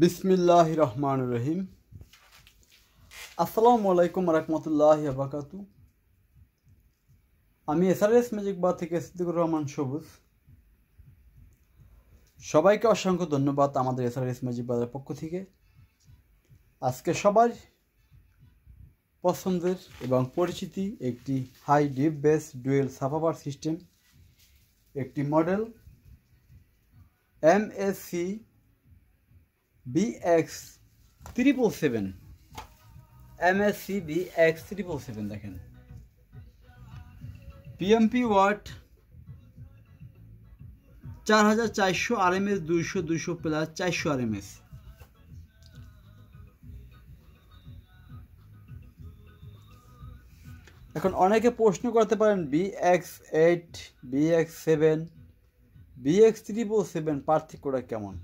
বিসমিল্লাহির রহমানির রহিম। আসসালামু আলাইকুম রহমতুল্লাহি ওয়া বারাকাতুহু। আমি এসআরএস ম্যাজিক বার থেকে সিদ্দিকুর রহমান সবুজ। সবাইকে অসংখ্য ধন্যবাদ আমাদের এসআরএস ম্যাজিক বারের পক্ষ থেকে। আজকে সবার পছন্দের এবং পরিচিতি একটি high deep bass dual subwoofer system, একটি model MSC BX777 MSC BX777 দেখেন, PMP watt 4400 RMS 200 plus 400 RMS। এখন অনেকে প্রশ্ন করতে পারেন BX8 BX7 BX777 পার্থক্যটা কেমন।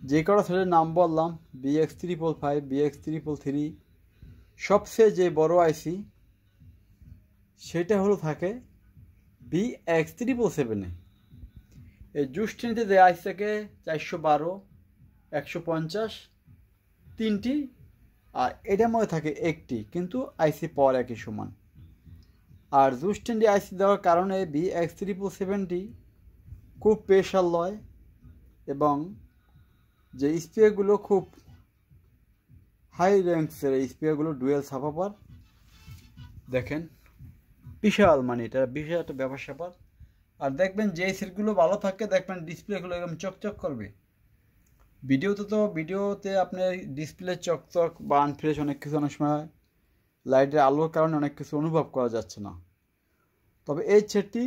যে কটা সেটের নাম বললাম, BX555 BX333, সবচেয়ে যে বড় আইসি সেটা হলো থাকে BX777। এই জুস্টিনিতে যে আইসি থাকে 412 150 তিনটি, আর এটার মধ্যে থাকে একটি, কিন্তু আইসি পাওয়ার একই সমান। আর জুস্টিনটি আইসি দেওয়ার কারণে BX777টি খুব প্রেশার লয় এবং যে স্পিয়ারগুলো খুব হাই র্যাঙ্কসের স্পিয়ারগুলো ডুয়েল সাফাবার দেখেন, বিশাল, মানে এটা বিশাল একটা ব্যাপার স্যাপার। আর দেখবেন যে সেটগুলো ভালো থাকে দেখবেন ডিসপ্লেগুলো এরকম চকচক করবে। ভিডিওতে আপনার ডিসপ্লে চকচক বা আনফ্রেশ অনেক কিছু, অনেক সময় লাইটের আলোর কারণে অনেক কিছু অনুভব করা যাচ্ছে না। তবে এই সেটটি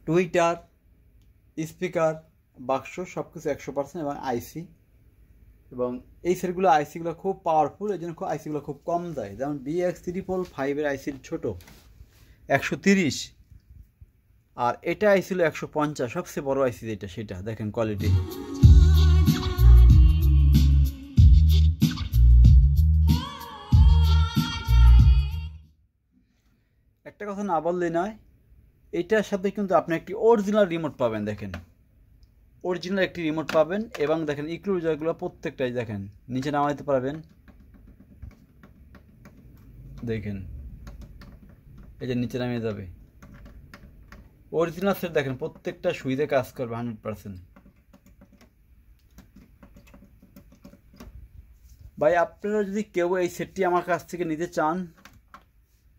টুইটার, স্পিকার, বাক্স সব কিছু 100% এবং আইসি, এবং এই সেটগুলো আইসিগুলো খুব পাওয়ারফুল, এই জন্য আইসিগুলো খুব কম যায়। যেমন BX355 আইসির ছোট 130, আর এটা আইসি হলো 150, সবচেয়ে বড় আইসি যেটা সেটা দেখেন কোয়ালিটি। একটা কথা না বললেই নয়, এটার সাথে কিন্তু আপনি একটি অরিজিনাল রিমোট পাবেন। দেখেন অরিজিনাল একটি রিমোট পাবেন, এবং দেখেন ইক্লুজারগুলো প্রত্যেকটাই দেখেন নিচে নামাইতে পারবেন। দেখেন এই যে নিচে নামিয়ে যাবে, অরিজিনাল সেট দেখেন প্রত্যেকটা সুইচে কাজ করবে 100%। ভাই আপনারা যদি কেউ এই সেটটি আমার কাছ থেকে নিতে চান,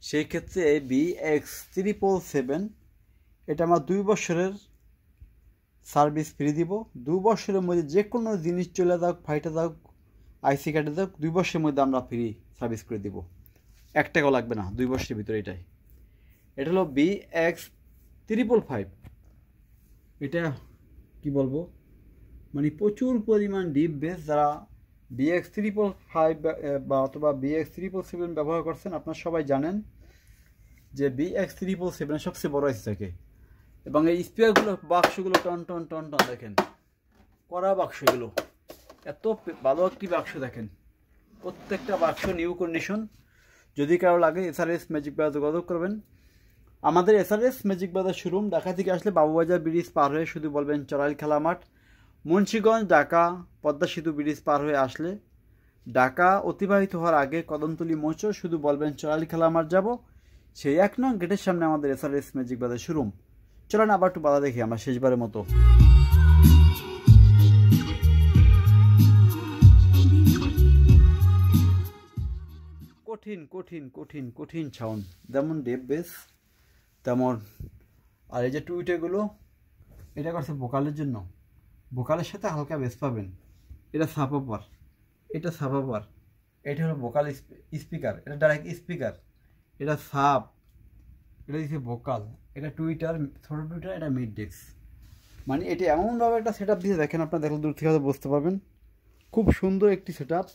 সেই ক্ষেত্রে BX777 এটা আমার 2 বছরের সার্ভিস ফ্রি দিব। 2 বছরের মধ্যে যে কোনো জিনিস চলে যাক, ফাইটে যাক, আইসি কাটে যাক, 2 বছরের মধ্যে আমরা ফ্রি সার্ভিস করে দিব, 1 টাকাও লাগবে না 2 বছরের ভিতরে। এটা হলো BX355। এটা কি বলবো, মানে প্রচুর পরিমাণ ডিপ বেস। যারা BX355 বা অথবা BX777 ব্যবহার করছেন আপনারা সবাই জানেন যে BX777 সবচেয়ে বড় আইসি থাকে, এবং এই স্পিয়ারগুলো বাক্সগুলো টন টন টন টন দেখেন, কড়া বাক্সগুলো, এত ভালো একটি বাক্স দেখেন, প্রত্যেকটা বাক্স নিউ কন্ডিশন। যদি কারো লাগে এসআরএস ম্যাজিক বাজার যোগাযোগ করবেন। আমাদের এসআরএস ম্যাজিক বাজার শোরুম ঢাকা থেকে আসলে বাবুবাজার ব্রিজ পার হয়ে শুধু বলবেন চড়াইল খেলা মাঠ। মুন্সিগঞ্জ ঢাকা পদ্মা সেতু ব্রিজ পার হয়ে আসলে ঢাকা অতিবাহিত হওয়ার আগে কদমতলী মোচর শুধু বলবেন চড়াইল খেলা মাঠ যাব, সেই 1 নং গেটের সামনে আমাদের এসআরএস ম্যাজিক বাজার শোরুম। চলেন আবার একটু বাধা দেখি আমরা শেষবারের মতো। কঠিন কঠিন কঠিন কঠিন সাউন্ড, যেমন ডেপ বেস তেমন। আর এই যে টুইটারগুলো, এটা করছে ভোকালের জন্য, ভোকালের সাথে হালকা বেস পাবেন। এটা সাবওয়ুফার, এটা সাবওয়ুফার, এটা হলো ভোকাল স্পিকার, এটা ডাইরেক্ট স্পিকার, এটা সাব, এটা দিচ্ছে ভোকাল, এটা টুইটার, ছোটো টুইটার, এটা মিড ডেস্ক। মানে এটা এমনভাবে একটা সেট আপ দিয়ে দেখেন, আপনার দেখলে দূর থেকে হয়তো বুঝতে পারবেন। খুব সুন্দর একটি সেট আপ।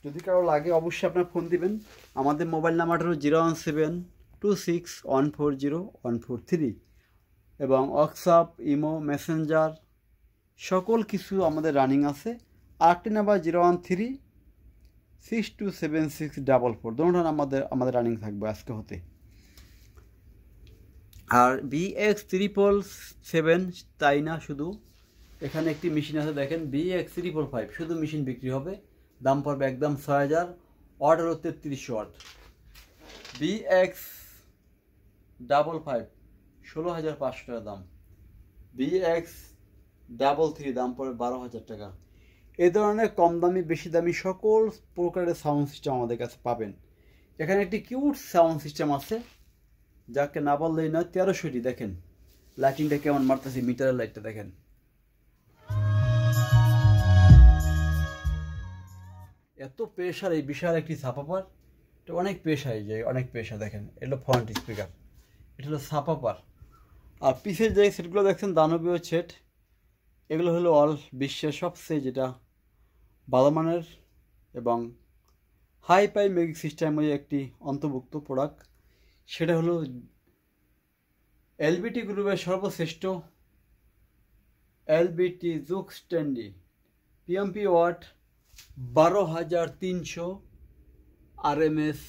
যদি কারো লাগে অবশ্যই আপনার ফোন দিবেন। আমাদের মোবাইল নাম্বারটা হলো 01726140143, এবং হোয়াটসঅ্যাপ, ইমো, মেসেঞ্জার সকল কিছু আমাদের রানিং আছে। আরেকটি নাম্বার 013627644, দুটোটা আমাদের রানিং থাকবে আজকে হতে। আর BX777 তাই না, শুধু এখানে একটি মেশিন আছে দেখেন BX345, শুধু মেশিন বিক্রি হবে, দাম পড়বে একদম 6000, ওয়াট হলো 33 ওয়াট। BX55 16,500 টাকা দাম। BX33 দাম পড়বে 12,000 টাকা। এই ধরনের কম দামি বেশি দামি সকল প্রকারের সাউন্ড সিস্টেম আমাদের কাছে পাবেন। এখানে একটি কিউট সাউন্ড সিস্টেম আছে, যাকে না বললেই নয়, 1300টি। দেখেন লাইটিংটা কেমন মারতেছে, মিটারের লাইটটা দেখেন। এত প্রেশার এই বিশাল একটি সাপাপার, এটা অনেক প্রেশার, এই যে অনেক প্রেশার। দেখেন এগুলো ফ্রন্ট স্পিকার, এটা হলো সাপাপার। আর পিছের যে সেটগুলো দেখছেন দানবীয় সেট, এগুলো হলো অল বিশ্বের সবচেয়ে যেটা ভালো মানের এবং হাই পাই মিউজিক সিস্টেমের একটি অন্তর্ভুক্ত প্রোডাক্ট। সেটা হলো এলবিটি গ্রুপের সর্বশ্রেষ্ঠ এলবিটি জুক স্ট্যান্ডি, পিএমপি ওয়াট 12,300 RMS,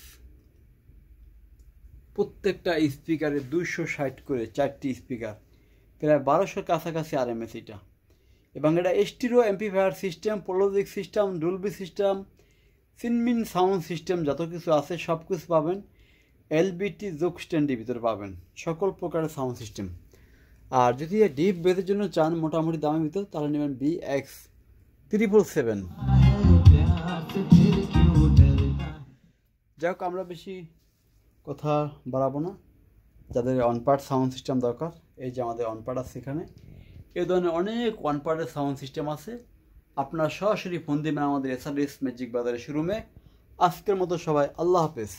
প্রত্যেকটা স্পিকারে 260 করে 4টি স্পিকার, প্রায় 1200 কাছাকাছি RMS এটা। এবং এটা stereo amplifier system, pro logic system, Dolby system, সিনমিন সাউন্ড সিস্টেম, যত কিছু আছে সব কিছু পাবেন এলবিটি জুক স্ট্যান্ডের ভিতরে পাবেন, সকল প্রকারের সাউন্ড সিস্টেম। আর যদি ডিপ বেসের জন্য চান মোটামুটি দামের ভিতর, তাহলে নেবেন BX777। যাই হোক, আমরা বেশি কথা বাড়াবো না। যাদের অনপার্ট সাউন্ড সিস্টেম দরকার, এই যে আমাদের অনপার্ট আছে এখানে, এই ধরনের অনেক ওয়ানপার্টের সাউন্ড সিস্টেম আছে। আপনারা সরাসরি ফোন দিবেন আমাদের SRS ম্যাজিক বাজারের শোরুমে। আজকের মতো সবাই আল্লাহ হাফেজ।